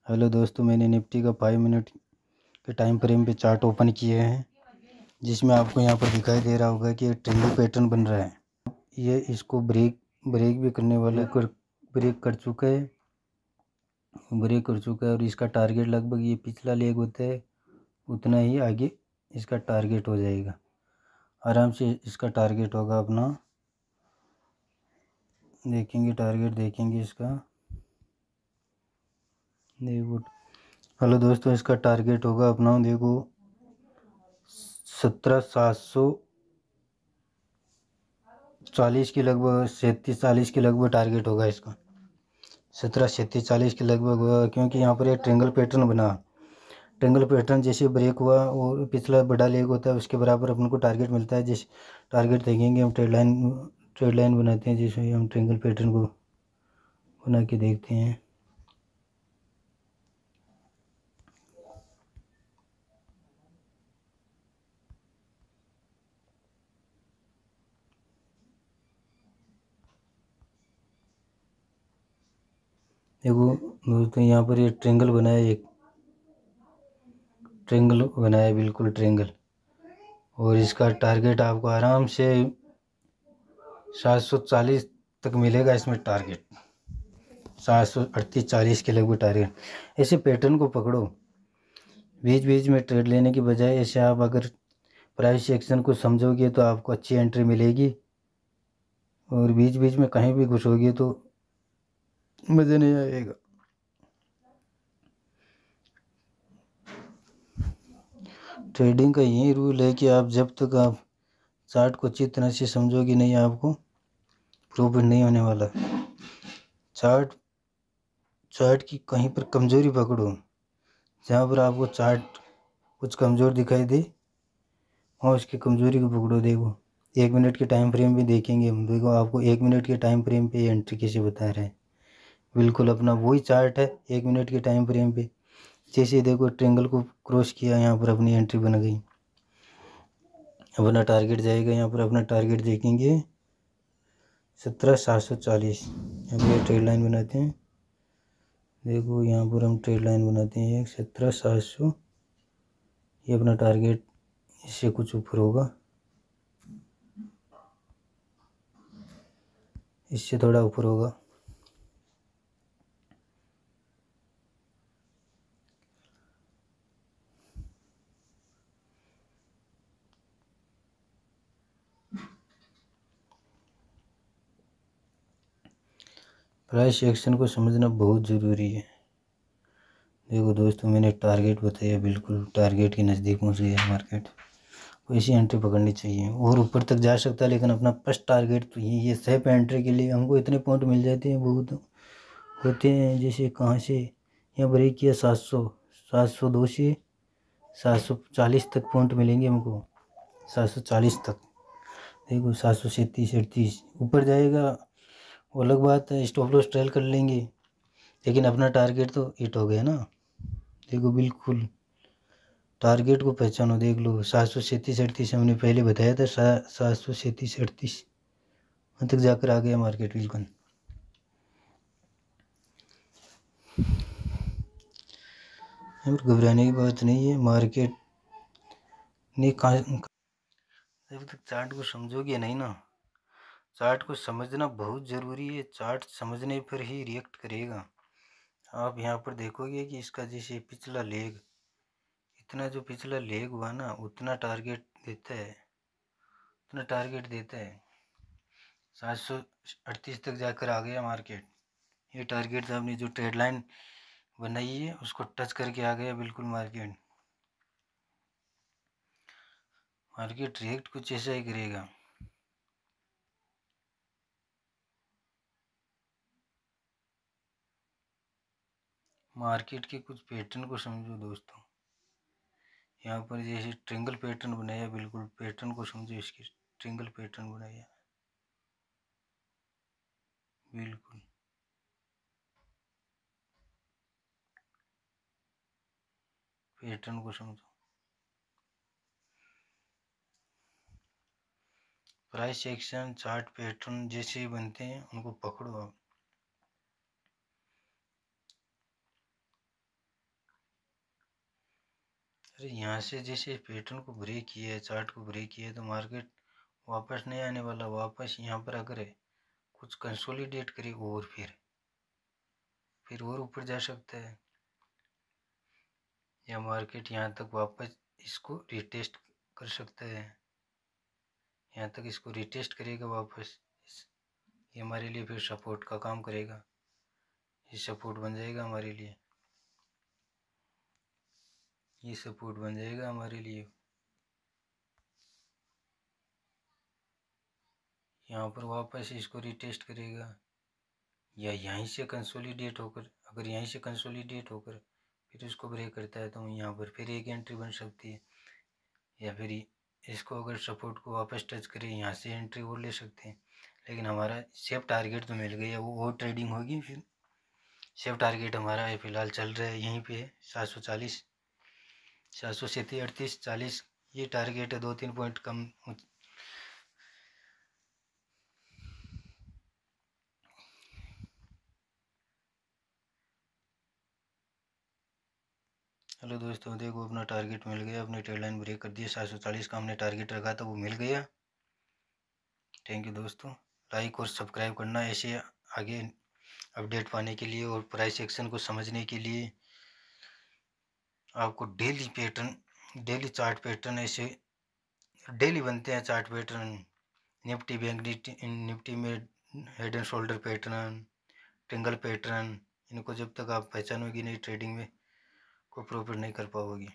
Hello दोस्तों, मैंने Nifty का 5 मिनट के टाइम फ्रेम पे चार्ट ओपन किए हैं, जिसमें आपको यहाँ पर दिखाई दे रहा होगा कि एक ट्रेंडिंग पैटर्न बन रहा है। ये इसको ब्रेक भी करने वाला ब्रेक कर चुका है और इसका टारगेट लगभग ये पिछला लेग होता है उतना ही आगे इसका टारगेट हो जाएगा। आराम से इसका टारगेट होगा अपना, देखेंगे टारगेट देखेंगे इसका। देखो, हेलो दोस्तों, इसका टारगेट होगा अपना, देखो 17,740 के लगभग, 37-40 के लगभग टारगेट होगा इसका। 17,37-40 के लगभग होगा, क्योंकि यहाँ पर एक ट्रेंगल पैटर्न बना। ट्रेंगल पैटर्न जैसे ब्रेक हुआ और पिछला बड़ा लेग होता है उसके बराबर अपन को टारगेट मिलता है। जिस टारगेट देखेंगे हम, ट्रेड लाइन बनाते हैं, जिसमें हम ट्रेंगल पैटर्न को बना के देखते हैं। देखो दोस्तों, यहाँ पर ये ट्रेंगल बनाया, एक ट्रेंगल बनाया, बिल्कुल ट्रेंगल, और इसका टारगेट आपको आराम से 740 तक मिलेगा। इसमें टारगेट 738-40 के लगभग टारगेट। ऐसे पैटर्न को पकड़ो, बीच बीच में ट्रेड लेने की बजाय ऐसे आप अगर प्राइस एक्शन को समझोगे तो आपको अच्छी एंट्री मिलेगी, और बीच बीच में कहीं भी घुसोगे तो मज़ा नहीं आएगा। ट्रेडिंग का यही रूल है कि आप जब तक आप चार्ट को अच्छी तरह से समझोगे नहीं, आपको प्रॉफिट नहीं होने वाला। चार्ट की कहीं पर कमज़ोरी पकड़ो, जहाँ पर आपको चार्ट कुछ कमज़ोर दिखाई दे और उसकी कमज़ोरी को पकड़ो। देखो 1 मिनट के टाइम फ्रेम भी देखेंगे हम। देखो आपको 1 मिनट के टाइम फ्रेम पे एंट्री कैसे बता रहे हैं, बिल्कुल अपना वही चार्ट है 1 मिनट के टाइम फ्रेम पे। जैसे देखो ट्रेंगल को क्रॉस किया, यहाँ पर अपनी एंट्री बन गई, अपना टारगेट जाएगा। यहाँ पर अपना टारगेट देखेंगे 17,740। यहाँ पर ट्रेड लाइन बनाते हैं, देखो यहाँ पर हम ट्रेड लाइन बनाते हैं 17,700। ये अपना टारगेट इससे कुछ ऊपर होगा, इससे थोड़ा ऊपर होगा। प्राइस एक्शन को समझना बहुत ज़रूरी है। देखो दोस्तों, मैंने टारगेट बताया, बिल्कुल टारगेट के नज़दीक पहुँच गया मार्केट को। ऐसी एंट्री पकड़नी चाहिए और ऊपर तक जा सकता है, लेकिन अपना फर्स्ट टारगेट तो ये सेफ एंट्री के लिए हमको इतने पॉइंट मिल जाते हैं, बहुत होते हैं। जैसे कहाँ से यहाँ ब्रेक किया 702 से 740 तक पॉइंट मिलेंगे हमको, 740 तक। देखो 737-38 ऊपर जाएगा, वो अलग बात है, स्टॉप लॉस ट्रेल कर लेंगे, लेकिन अपना टारगेट तो हिट हो गया ना। देखो बिल्कुल टारगेट को पहचानो, देख लो 737-38 हमने पहले बताया था, 737-38 तक जाकर आ गया मार्केट बिल्कुल। घबराने की बात नहीं है, मार्केट ने जब तक चार्ट को समझोगे नहीं ना, चार्ट को समझना बहुत ज़रूरी है। चार्ट समझने पर ही रिएक्ट करेगा। आप यहाँ पर देखोगे कि इसका जैसे पिछला लेग, इतना जो पिछला लेग हुआ ना, उतना टारगेट देता है, 738 तक जाकर आ गया मार्केट। ये टारगेट था, आपने जो ट्रेड लाइन बनाई है उसको टच करके आ गया बिल्कुल मार्केट। मार्केट रिएक्ट कुछ ऐसा ही करेगा। मार्केट के कुछ पैटर्न को समझो दोस्तों। यहाँ पर जैसे ट्रेंगल पैटर्न बनाया, बिल्कुल पैटर्न को समझो, इसकी ट्रेंगल पैटर्न बनाया बिल्कुल। पैटर्न को समझो, प्राइस एक्शन चार्ट पैटर्न जैसे बनते हैं उनको पकड़ो आप। अरे यहाँ से जैसे पैटर्न को ब्रेक किया है, चार्ट को ब्रेक किया है, तो मार्केट वापस नहीं आने वाला। वापस यहाँ पर अगर है कुछ कंसोलिडेट करे और फिर और ऊपर जा सकता है, या मार्केट यहाँ तक वापस इसको रिटेस्ट कर सकता है। यहाँ तक इसको रिटेस्ट करेगा वापस, ये हमारे लिए फिर सपोर्ट का काम करेगा। ये सपोर्ट बन जाएगा हमारे लिए, ये सपोर्ट बन जाएगा हमारे लिए। यहाँ पर वापस इसको रिटेस्ट करेगा, या यहीं से कंसोलिडेट होकर, अगर यहीं से कंसोलिडेट होकर फिर इसको ब्रेक करता है तो यहाँ पर फिर एक एंट्री बन सकती है। या फिर इसको अगर सपोर्ट को वापस टच करे, यहाँ से एंट्री और ले सकते हैं। लेकिन हमारा सेफ टारगेट तो मिल गया, वो और ट्रेडिंग होगी। फिर सेफ टारगेट हमारा है फिलहाल चल रहा है यहीं पे है 740, 737, 38, 40, ये टारगेट है। 2-3 पॉइंट कम। हेलो दोस्तों, देखो अपना टारगेट मिल गया, अपनी ट्रेड लाइन ब्रेक कर दी। 740 का हमने टारगेट रखा था, वो मिल गया। थैंक यू दोस्तों। लाइक और सब्सक्राइब करना ऐसे आगे अपडेट पाने के लिए, और प्राइस एक्शन को समझने के लिए। आपको daily pattern, daily chart pattern ऐसे डेली बनते हैं chart pattern. Nifty, bank Nifty में head and shoulder pattern, triangle pattern, इनको जब तक आप पहचानोगी नहीं ट्रेडिंग में, कोई प्रॉफिट नहीं कर पाओगी।